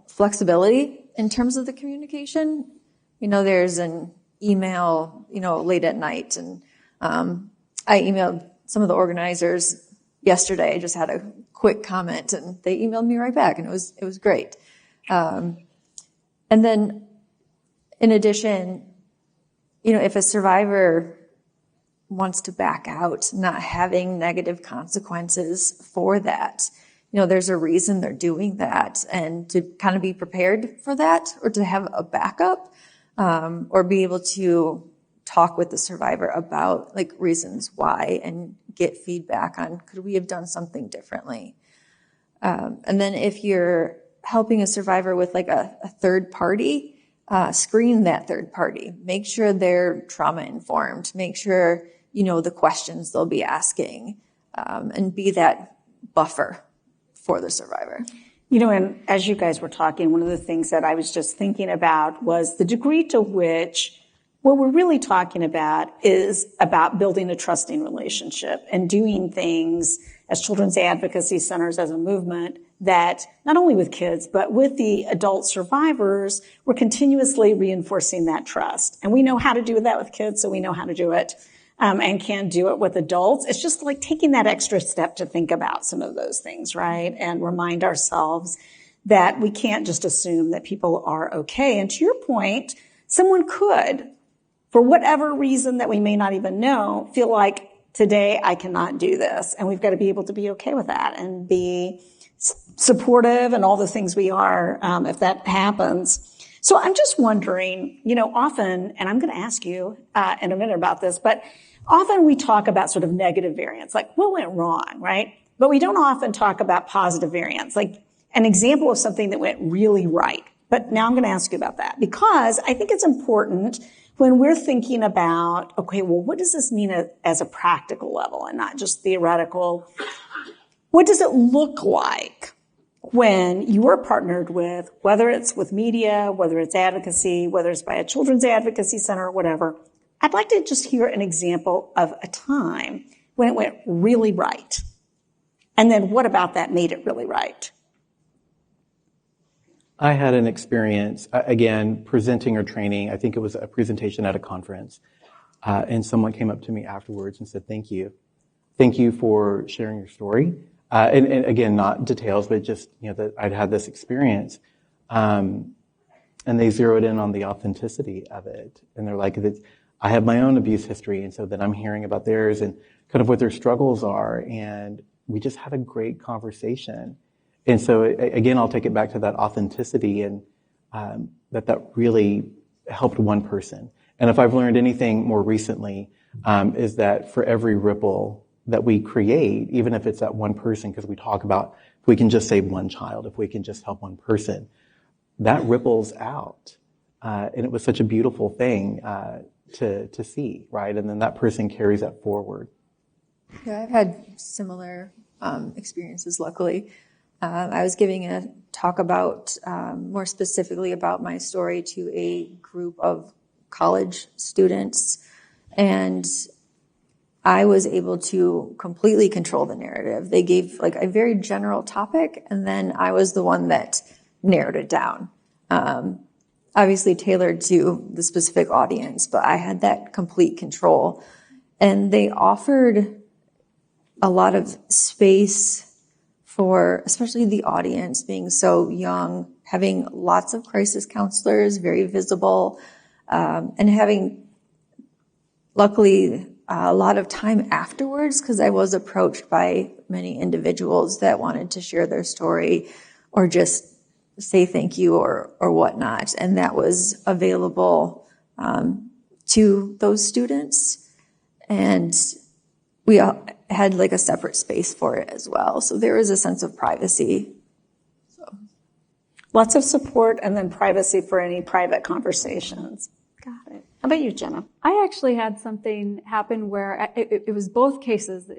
S5: flexibility in terms of the communication. There's an email, late at night, and I emailed some of the organizers yesterday. I just had a quick comment, and they emailed me right back, and it was great. And then, in addition, if a survivor wants to back out, not having negative consequences for that, there's a reason they're doing that, and to kind of be prepared for that, or to have a backup, or be able to talk with the survivor about reasons why, and get feedback on, could we have done something differently? And then if you're helping a survivor with a third party, screen that third party. Make sure they're trauma informed. Make sure the questions they'll be asking, and be that buffer for the survivor.
S2: And as you guys were talking, one of the things that I was just thinking about was the degree to which what we're really talking about is about building a trusting relationship and doing things as children's advocacy centers, as a movement, that not only with kids, but with the adult survivors, we're continuously reinforcing that trust. And we know how to do that with kids, so we know how to do it. And can do it with adults. It's just like taking that extra step to think about some of those things, right? And remind ourselves that we can't just assume that people are okay. And to your point, someone could, for whatever reason that we may not even know, feel like today I cannot do this. And we've got to be able to be okay with that and be supportive and all the things we are, if that happens. So I'm just wondering, often, and I'm going to ask you in a minute about this, but often we talk about sort of negative variance, like what went wrong, right? But we don't often talk about positive variance, like an example of something that went really right. But now I'm going to ask you about that because I think it's important when we're thinking about, okay, well, what does this mean as a practical level and not just theoretical? What does it look like when you are partnered with, whether it's with media, whether it's advocacy, whether it's by a children's advocacy center or whatever? I'd like to just hear an example of a time when it went really right. And then what about that made it really right?
S4: I had an experience, again, presenting or training. I think it was a presentation at a conference. And someone came up to me afterwards and said, thank you. Thank you for sharing your story. And again, not details, but just, that I'd had this experience. And they zeroed in on the authenticity of it. And they're like, I have my own abuse history, and so then I'm hearing about theirs and kind of what their struggles are. And we just had a great conversation. And so, again, I'll take it back to that authenticity and that really helped one person. And if I've learned anything more recently, is that for every ripple that we create, even if it's that one person, because we talk about if we can just save one child, if we can just help one person, that ripples out. And it was such a beautiful thing to see, right? And then that person carries that forward.
S5: Yeah, I've had similar experiences, luckily. I was giving a talk about, more specifically about my story to a group of college students, and I was able to completely control the narrative. They gave like a very general topic, and then I was the one that narrowed it down. Obviously tailored to the specific audience, but I had that complete control. And they offered a lot of space for, especially the audience being so young, having lots of crisis counselors, very visible, and having, luckily, a lot of time afterwards, because I was approached by many individuals that wanted to share their story or just say thank you or whatnot. And that was available to those students. And we all had like a separate space for it as well. So there is a sense of privacy. So.
S2: Lots of support and then privacy for any private conversations. Got it. How about you, Jenna?
S3: I actually had something happen where it was both cases.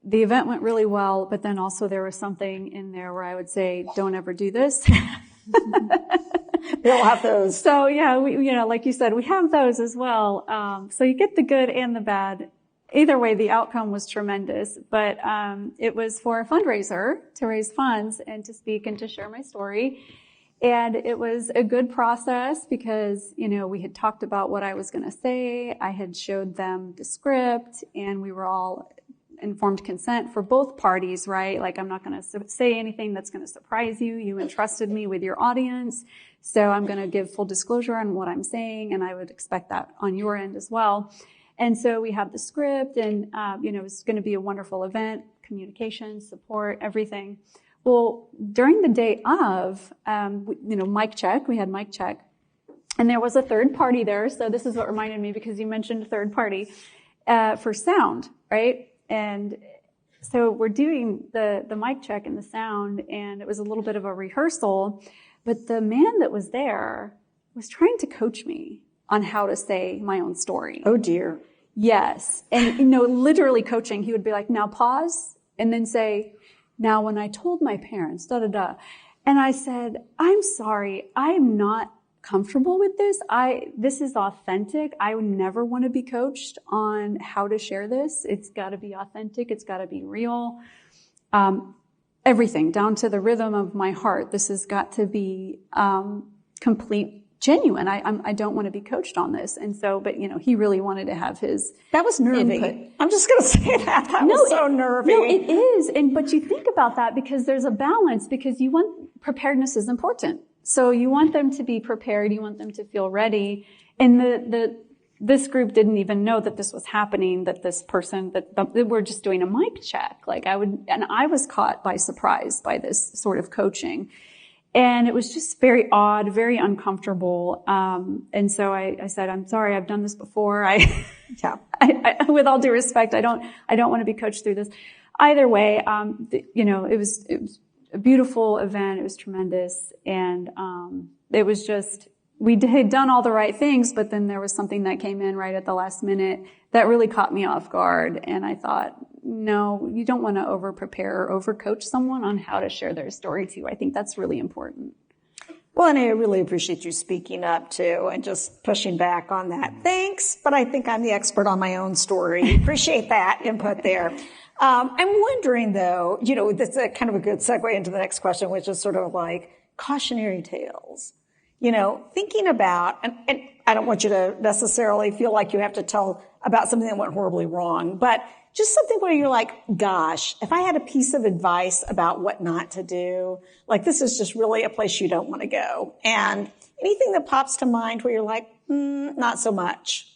S3: The event went really well, but then also there was something in there where I would say, don't ever do this.
S2: We all have those.
S3: So yeah, like you said, we have those as well. So you get the good and the bad. Either way, the outcome was tremendous, but it was for a fundraiser to raise funds and to speak and to share my story. And it was a good process because, we had talked about what I was going to say. I had showed them the script, and we were all informed consent for both parties, right? Like, I'm not going to say anything that's going to surprise you. You entrusted me with your audience, so I'm going to give full disclosure on what I'm saying, and I would expect that on your end as well. And so we have the script, and it was going to be a wonderful event, communication, support, everything. Well, during the day of, mic check, we had mic check, and there was a third party there. So this is what reminded me, because you mentioned a third party, for sound, right? And so we're doing the mic check and the sound, and it was a little bit of a rehearsal, but the man that was there was trying to coach me on how to say my own story.
S2: Oh dear.
S3: Yes. And, literally coaching, he would be like, now pause, and then say, now when I told my parents, da-da-da. And I said, I'm sorry, I'm not comfortable with this. This is authentic. I would never want to be coached on how to share this. It's got to be authentic. It's got to be real. Everything down to the rhythm of my heart. This has got to be complete genuine. I don't want to be coached on this. And so, but he really wanted to have his
S2: That was nervy.
S3: input.
S2: I'm just going to say that. That was so nervy.
S3: No, it is. But you think about that because there's a balance, because preparedness is important. So you want them to be prepared. You want them to feel ready. And this group didn't even know that this was happening, that this person, that we're just doing a mic check. And I was caught by surprise by this sort of coaching. And it was just very odd, very uncomfortable. And so I said, I'm sorry, I've done this before. With all due respect, I don't want to be coached through this. Either way, it was a beautiful event. It was tremendous. And, it was just, we had done all the right things, but then there was something that came in right at the last minute that really caught me off guard. And I thought, no, you don't want to over-prepare or over-coach someone on how to share their story too. I think that's really important.
S2: Well, and I really appreciate you speaking up too and just pushing back on that. Thanks, but I think I'm the expert on my own story. Appreciate that input there. I'm wondering though, that's a kind of a good segue into the next question, which is sort of like cautionary tales. Thinking about, and I don't want you to necessarily feel like you have to tell about something that went horribly wrong, but just something where you're like, gosh, if I had a piece of advice about what not to do, this is just really a place you don't want to go. And anything that pops to mind where you're like, not so much.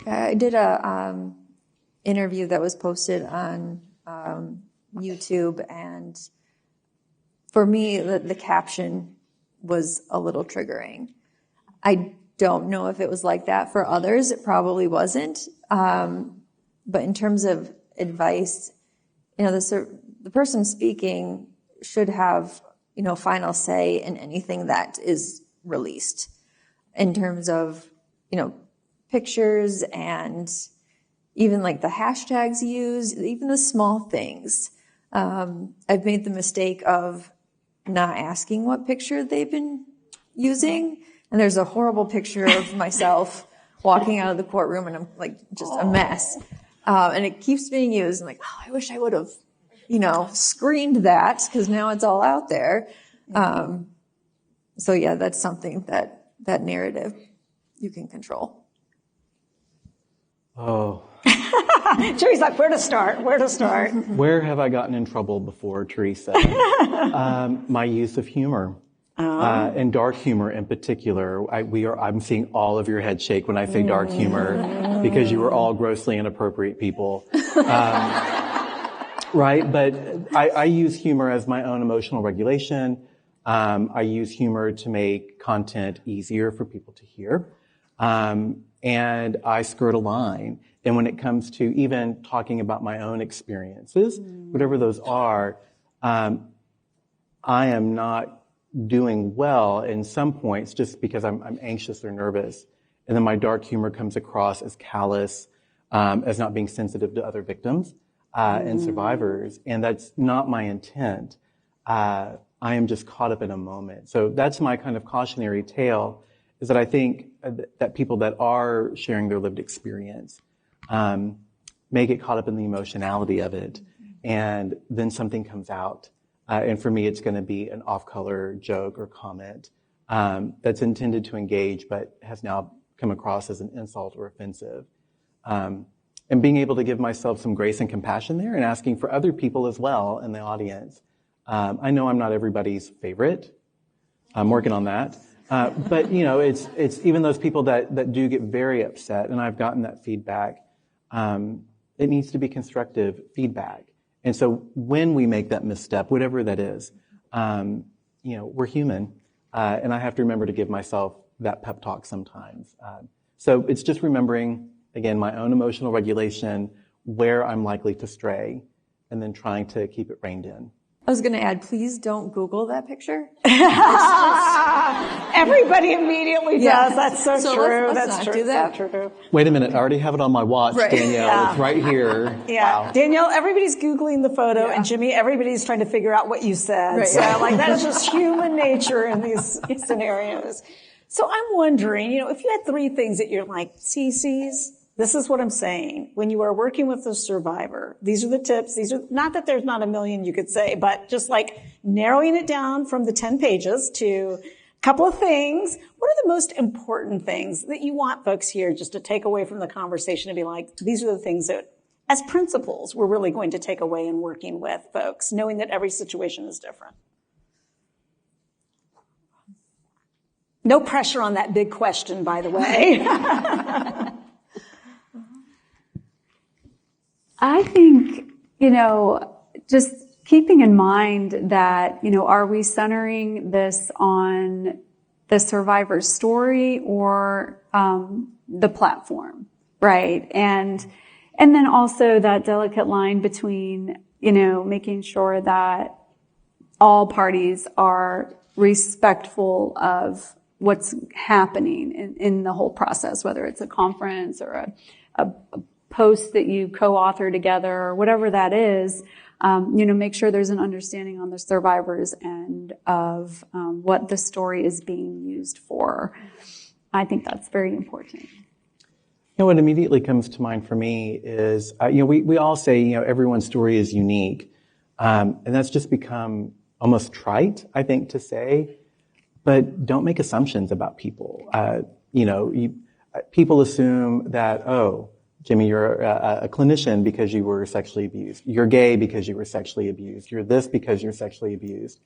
S5: I did a interview that was posted on YouTube, and for me, the caption was a little triggering. I don't know if it was like that for others. It probably wasn't. But in terms of advice, the person speaking should have, final say in anything that is released in terms of, pictures and even the hashtags used, even the small things. I've made the mistake of not asking what picture they've been using. And there's a horrible picture of myself walking out of the courtroom, and I'm just a mess. And it keeps being used. I'm I wish I would have, screened that, because now it's all out there. So yeah, that's something that narrative you can control.
S4: Oh.
S2: Teresa's like, where to start?
S4: Where have I gotten in trouble before, Teresa? My use of humor. And dark humor in particular. I'm seeing all of your head shake when I say dark humor, because you are all grossly inappropriate people. Right? But I use humor as my own emotional regulation. I use humor to make content easier for people to hear. And I skirt a line. And when it comes to even talking about my own experiences, whatever those are, I am not doing well in some points just because I'm anxious or nervous. And then my dark humor comes across as callous, as not being sensitive to other victims and survivors. And that's not my intent. I am just caught up in a moment. So that's my kind of cautionary tale, is that I think that people that are sharing their lived experience may get caught up in the emotionality of it, and then something comes out. And for me, it's going to be an off-color joke or comment that's intended to engage, but has now come across as an insult or offensive. And being able to give myself some grace and compassion there, and asking for other people as well in the audience. I know I'm not everybody's favorite. I'm working on that. But it's even those people that do get very upset, and I've gotten that feedback. It needs to be constructive feedback. And so when we make that misstep, whatever that is, we're human. And I have to remember to give myself that pep talk sometimes. So it's just remembering, again, my own emotional regulation, where I'm likely to stray, and then trying to keep it reined in.
S5: I was going to add, please don't Google that picture.
S2: Everybody immediately does. That's so true.
S5: Let's
S2: That's
S5: not
S2: true.
S5: do that.
S2: So true.
S4: Wait a minute. I already have it on my watch,
S5: Right.
S4: Danielle.
S2: Yeah.
S4: It's right here.
S2: Yeah.
S4: Wow.
S2: Danielle, everybody's Googling the photo, and Jimmy, everybody's trying to figure out what you said.
S5: Right.
S2: So, that is just human nature in these scenarios. So I'm wondering, if you had 3 things that you're like, CCs, this is what I'm saying. When you are working with a survivor, these are the tips. These are not that there's not a million you could say, but just narrowing it down from the 10 pages to a couple of things. What are the most important things that you want folks here just to take away from the conversation and be like, these are the things that, as principles, we're really going to take away in working with folks, knowing that every situation is different? No pressure on that big question, by the way.
S3: I think, just keeping in mind that, are we centering this on the survivor's story or the platform, right? And then also that delicate line between, making sure that all parties are respectful of what's happening in the whole process, whether it's a conference or a post that you co-author together or whatever that is, make sure there's an understanding on the survivors end of what the story is being used for. I think that's very important.
S4: What immediately comes to mind for me is, we all say, everyone's story is unique. And that's just become almost trite, I think, to say. But don't make assumptions about people. People assume that, Jimmy, you're a clinician because you were sexually abused. You're gay because you were sexually abused. You're this because you're sexually abused.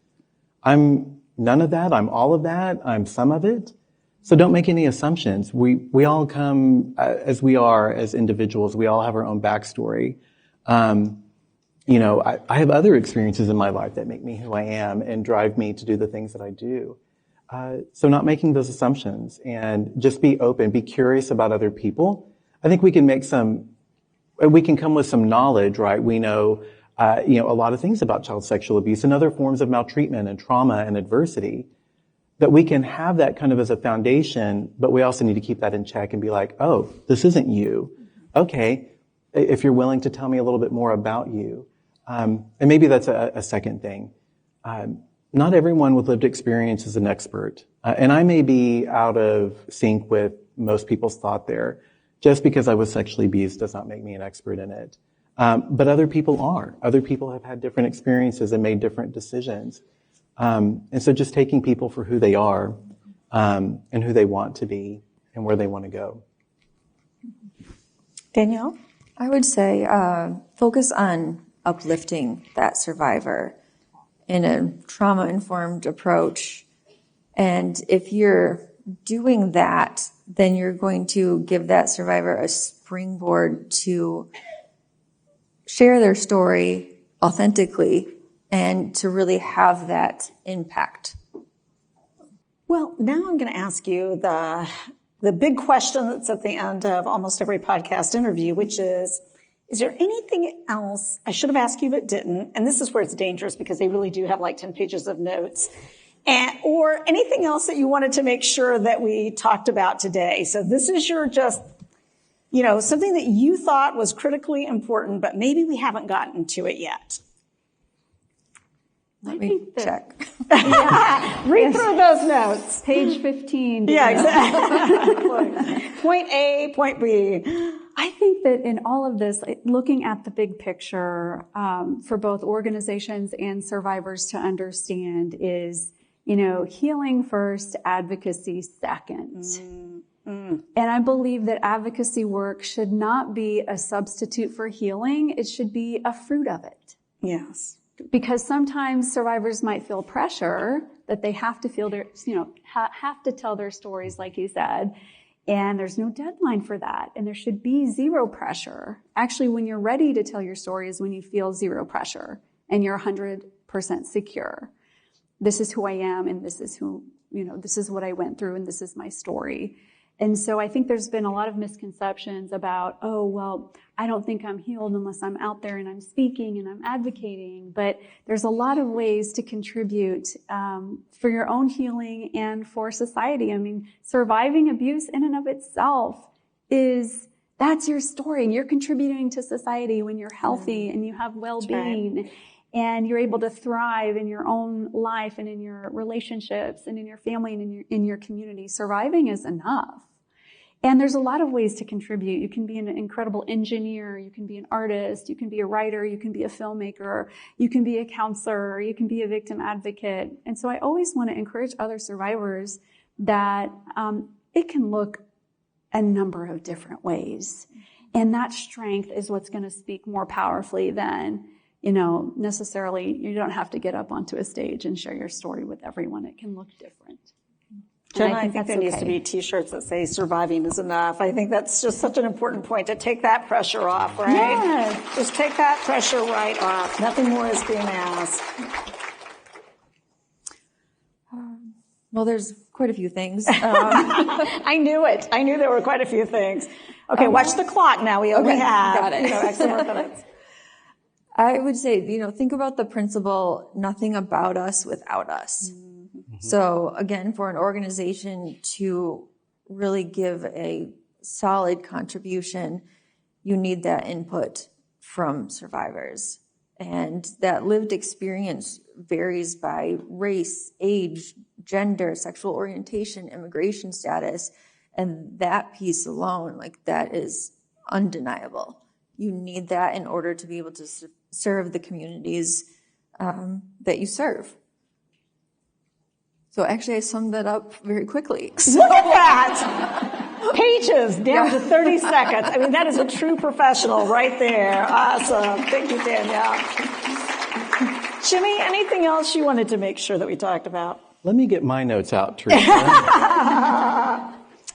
S4: I'm none of that. I'm all of that. I'm some of it. So don't make any assumptions. We all come as we are as individuals. We all have our own backstory. I have other experiences in my life that make me who I am and drive me to do the things that I do. So not making those assumptions and just be open, be curious about other people. I think we can come with some knowledge, right? We know, a lot of things about child sexual abuse and other forms of maltreatment and trauma and adversity, that we can have that kind of as a foundation, but we also need to keep that in check and be like, oh, this isn't you. Okay. If you're willing to tell me a little bit more about you. And maybe that's a second thing. Not everyone with lived experience is an expert. And I may be out of sync with most people's thought there. Just because I was sexually abused does not make me an expert in it. But other people are. Other people have had different experiences and made different decisions. And so just taking people for who they are, and who they want to be and where they want to go.
S2: Danielle?
S5: I would say focus on uplifting that survivor in a trauma-informed approach. And if you're doing that, then you're going to give that survivor a springboard to share their story authentically and to really have that impact.
S2: Well, now I'm going to ask you the big question that's at the end of almost every podcast interview, which is there anything else I should have asked you but didn't? And this is where it's dangerous because they really do have 10 pages of notes. Or anything else that you wanted to make sure that we talked about today. So this is your something that you thought was critically important, but maybe we haven't gotten to it yet.
S5: Let me check.
S2: Read through those notes.
S3: Page 15.
S2: Yeah, exactly. Point A, point B.
S3: I think that in all of this, looking at the big picture for both organizations and survivors to understand is, healing first, advocacy second. And I believe that advocacy work should not be a substitute for healing. It should be a fruit of it.
S2: Yes.
S3: Because sometimes survivors might feel pressure that they have to feel have to tell their stories, like you said. And there's no deadline for that. And there should be zero pressure. Actually, when you're ready to tell your story is when you feel zero pressure and you're 100% secure. This is who I am and this is this is what I went through and this is my story. And so I think there's been a lot of misconceptions about, oh, well, I don't think I'm healed unless I'm out there and I'm speaking and I'm advocating. But there's a lot of ways to contribute for your own healing and for society. I mean, surviving abuse in and of itself that's your story. You're contributing to society when you're healthy and you have well-being and you're able to thrive in your own life and in your relationships and in your family and in your community. Surviving is enough. And there's a lot of ways to contribute. You can be an incredible engineer. You can be an artist. You can be a writer. You can be a filmmaker. You can be a counselor. You can be a victim advocate. And so I always want to encourage other survivors that it can look a number of different ways. And that strength is what's going to speak more powerfully than, necessarily you don't have to get up onto a stage and share your story with everyone. It can look different.
S2: Jenna, I think there needs to be T-shirts that say surviving is enough. I think that's just such an important point to take that pressure off, right?
S3: Yes.
S2: Just take that pressure right off. Nothing more is being asked.
S5: Well, there's quite a few things.
S2: I knew it. I knew there were quite a few things. Okay, watch the clock now. We only have X number of minutes.
S5: I would say, think about the principle, nothing about us without us. Mm-hmm. So again, for an organization to really give a solid contribution, you need that input from survivors. And that lived experience varies by race, age, gender, sexual orientation, immigration status. And that piece alone, that is undeniable. You need that in order to be able to serve the communities that you serve. So actually, I summed that up very quickly.
S2: Look at that! Pages down to 30 seconds. I mean, that is a true professional right there. Awesome. Thank you, Danielle. Jimmy, anything else you wanted to make sure that we talked about?
S4: Let me get my notes out, Teresa.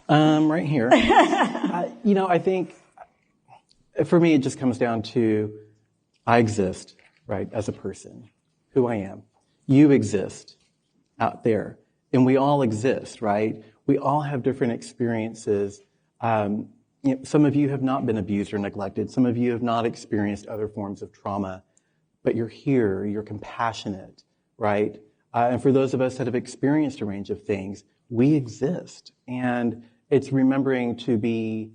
S4: Right here. I think for me, it just comes down to I exist, right, as a person, who I am. You exist out there. And we all exist, right? We all have different experiences. Some of you have not been abused or neglected. Some of you have not experienced other forms of trauma. But you're here, you're compassionate, right? And for those of us that have experienced a range of things, we exist. And it's remembering to be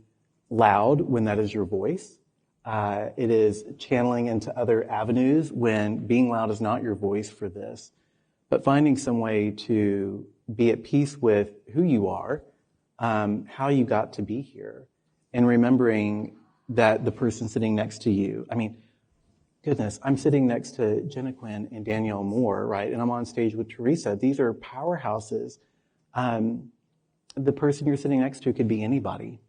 S4: loud when that is your voice. It is channeling into other avenues when being loud is not your voice for this. But finding some way to be at peace with who you are, how you got to be here, and remembering that the person sitting next to you, goodness, I'm sitting next to Jenna Quinn and Danielle Moore, right? And I'm on stage with Teresa. These are powerhouses. The person you're sitting next to could be anybody,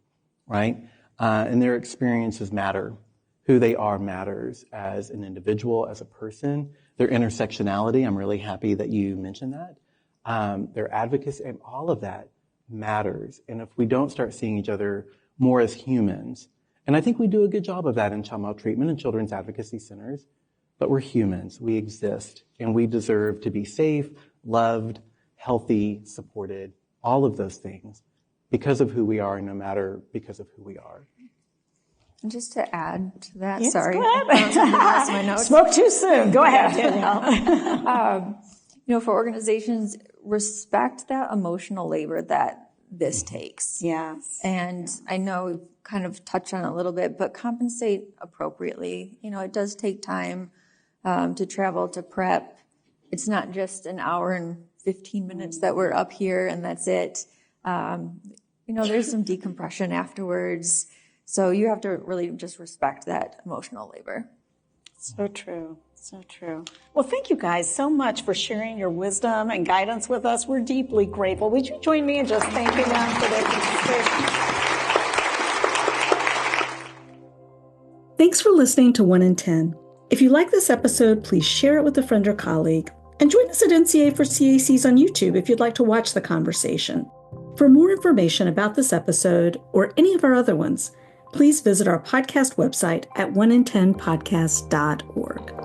S4: right? And their experiences matter. Who they are matters as an individual, as a person. Their intersectionality, I'm really happy that you mentioned that. Their advocacy, and all of that matters. And if we don't start seeing each other more as humans, and I think we do a good job of that in child maltreatment and children's advocacy centers, but we're humans, we exist, and we deserve to be safe, loved, healthy, supported, all of those things because of who we are, no matter because of who we are.
S5: And just to add to that,
S2: yes,
S5: sorry,
S2: go
S5: I lost my notes.
S2: Spoke too soon. Go ahead, Danielle.
S5: For organizations, respect that emotional labor that this takes.
S2: Yes.
S5: And I know we've kind of touched on it a little bit, but compensate appropriately. It does take time to travel, to prep. It's not just an hour and 15 minutes that we're up here and that's it. There's some decompression afterwards. So you have to really just respect that emotional labor.
S2: So true. So true. Well, thank you guys so much for sharing your wisdom and guidance with us. We're deeply grateful. Would you join me in just thanking them for their participation? Thanks for listening to 1 in 10. If you like this episode, please share it with a friend or colleague. And join us at NCA for CACs on YouTube if you'd like to watch the conversation. For more information about this episode or any of our other ones, please visit our podcast website at 1in10podcast.org.